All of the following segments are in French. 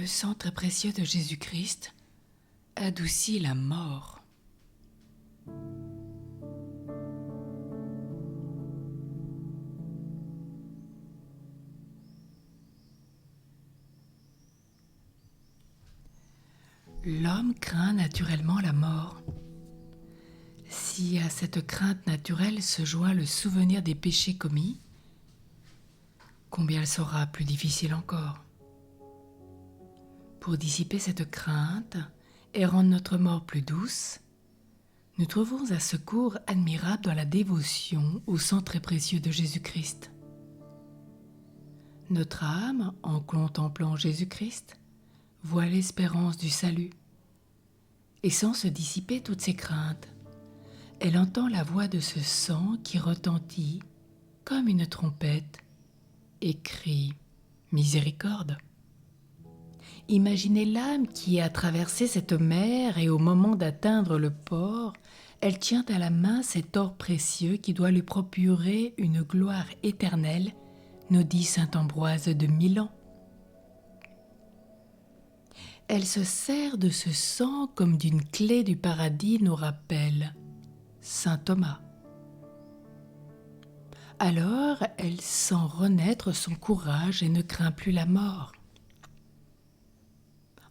Le sang très précieux de Jésus-Christ adoucit la mort. L'homme craint naturellement la mort. Si à cette crainte naturelle se joint le souvenir des péchés commis, combien elle sera plus difficile encore. Pour dissiper cette crainte et rendre notre mort plus douce, nous trouvons un secours admirable dans la dévotion au sang très précieux de Jésus-Christ. Notre âme, en contemplant Jésus-Christ, voit l'espérance du salut. Et sans se dissiper toutes ses craintes, elle entend la voix de ce sang qui retentit comme une trompette et crie « Miséricorde !» Imaginez l'âme qui a traversé cette mer et au moment d'atteindre le port, elle tient à la main cet or précieux qui doit lui procurer une gloire éternelle, nous dit saint Ambroise de Milan. Elle se sert de ce sang comme d'une clé du paradis, nous rappelle saint Thomas. Alors elle sent renaître son courage et ne craint plus la mort.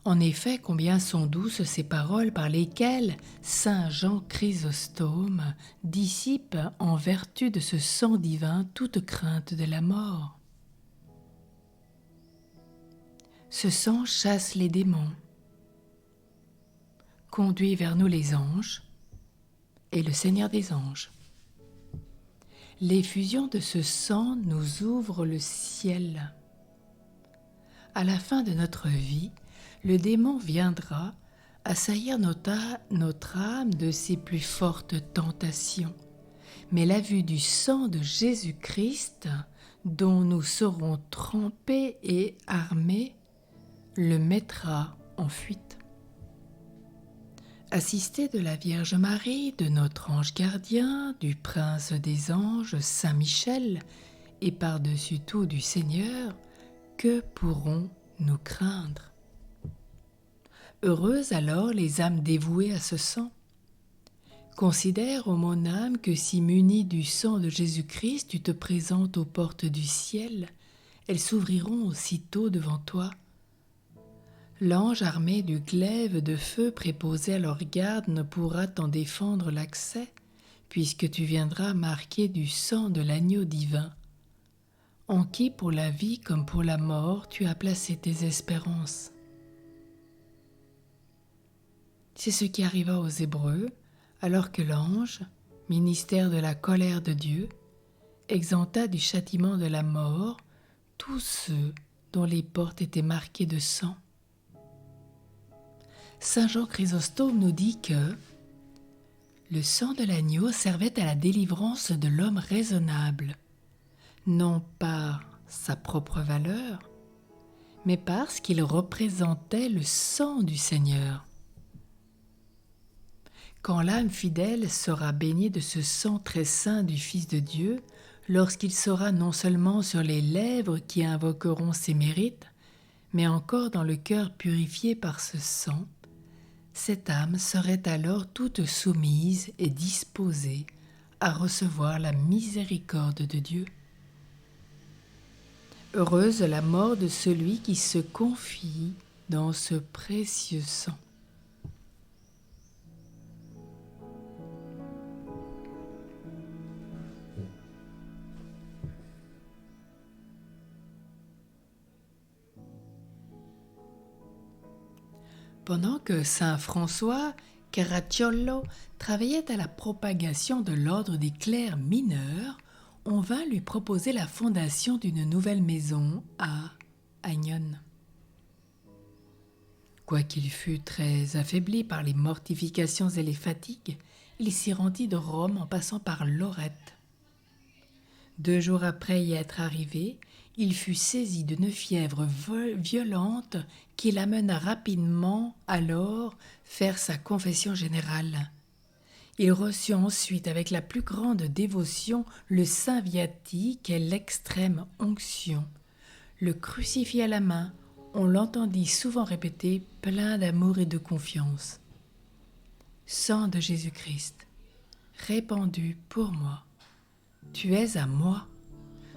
En effet, combien sont douces ces paroles par lesquelles saint Jean Chrysostome dissipe en vertu de ce sang divin toute crainte de la mort. Ce sang chasse les démons, conduit vers nous les anges et le Seigneur des anges. L'effusion de ce sang nous ouvre le ciel. À la fin de notre vie, le démon viendra assaillir notre âme de ses plus fortes tentations. Mais la vue du sang de Jésus-Christ, dont nous serons trempés et armés, le mettra en fuite. Assisté de la Vierge Marie, de notre ange gardien, du prince des anges, Saint Michel, et par-dessus tout du Seigneur, que pourrons nous craindre? Heureuses alors les âmes dévouées à ce sang. Considère, ô mon âme, que si munie du sang de Jésus-Christ, tu te présentes aux portes du ciel, elles s'ouvriront aussitôt devant toi. L'ange armé du glaive de feu préposé à leur garde ne pourra t'en défendre l'accès, puisque tu viendras marqué du sang de l'agneau divin, en qui pour la vie comme pour la mort tu as placé tes espérances. C'est ce qui arriva aux Hébreux, alors que l'ange, ministère de la colère de Dieu, exempta du châtiment de la mort tous ceux dont les portes étaient marquées de sang. Saint Jean Chrysostome nous dit que le sang de l'agneau servait à la délivrance de l'homme raisonnable, non par sa propre valeur, mais parce qu'il représentait le sang du Seigneur. Quand l'âme fidèle sera baignée de ce sang très saint du Fils de Dieu, lorsqu'il sera non seulement sur les lèvres qui invoqueront ses mérites, mais encore dans le cœur purifié par ce sang, cette âme serait alors toute soumise et disposée à recevoir la miséricorde de Dieu. Heureuse la mort de celui qui se confie dans ce précieux sang. Pendant que saint François Caracciolo travaillait à la propagation de l'ordre des clercs mineurs, on vint lui proposer la fondation d'une nouvelle maison à Aignone. Quoiqu'il fût très affaibli par les mortifications et les fatigues, il s'y rendit de Rome en passant par Lorette. 2 jours après y être arrivé, il fut saisi d'une fièvre violente qui l'amena rapidement alors faire sa confession générale. Il reçut ensuite avec la plus grande dévotion le saint viatique et l'extrême onction, le crucifix à la main, on l'entendit souvent répéter, plein d'amour et de confiance. Sang de Jésus-Christ, répandu pour moi, tu es à moi.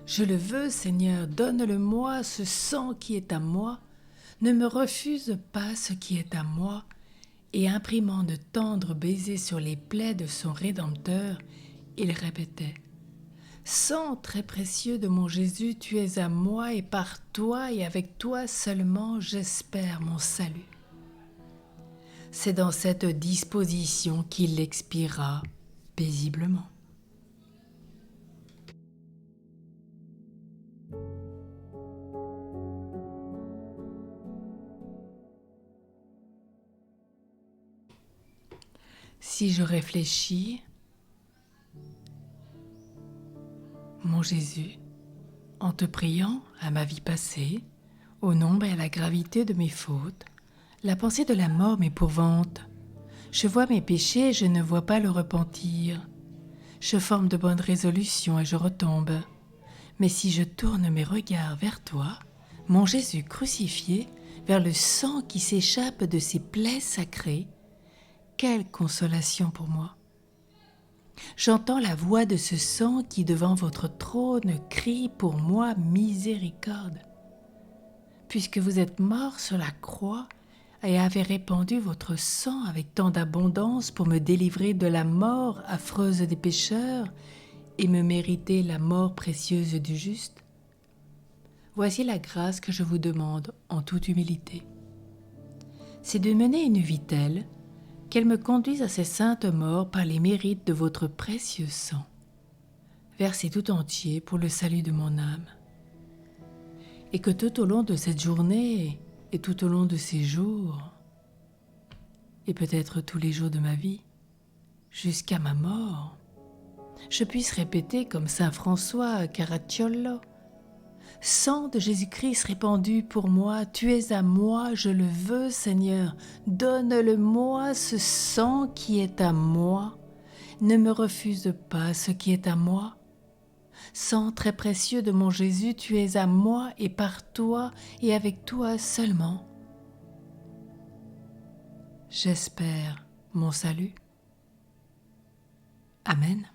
Je le veux, Seigneur, donne-le-moi, ce sang qui est à moi. Ne me refuse pas ce qui est à moi. Et imprimant de tendres baisers sur les plaies de son Rédempteur, il répétait « Sang très précieux de mon Jésus, tu es à moi, et par toi et avec toi seulement j'espère mon salut. » C'est dans cette disposition qu'il expira paisiblement. Si je réfléchis, mon Jésus, en te priant à ma vie passée, au nombre et à la gravité de mes fautes, la pensée de la mort m'épouvante. Je vois mes péchés et je ne vois pas le repentir. Je forme de bonnes résolutions et je retombe. Mais si je tourne mes regards vers toi, mon Jésus crucifié, vers le sang qui s'échappe de ces plaies sacrées, quelle consolation pour moi! J'entends la voix de ce sang qui devant votre trône crie pour moi miséricorde. Puisque vous êtes mort sur la croix et avez répandu votre sang avec tant d'abondance pour me délivrer de la mort affreuse des pécheurs et me mériter la mort précieuse du juste, voici la grâce que je vous demande en toute humilité. C'est de mener une vie telle qu'elle me conduise à ces saintes morts par les mérites de votre précieux sang, versé tout entier pour le salut de mon âme. Et que tout au long de cette journée et tout au long de ces jours, et peut-être tous les jours de ma vie, jusqu'à ma mort, je puisse répéter comme saint François Caracciolo, « Sang de Jésus-Christ répandu pour moi, tu es à moi, je le veux, Seigneur, donne-le-moi ce sang qui est à moi, ne me refuse pas ce qui est à moi. Sang très précieux de mon Jésus, tu es à moi et par toi et avec toi seulement. J'espère mon salut. Amen.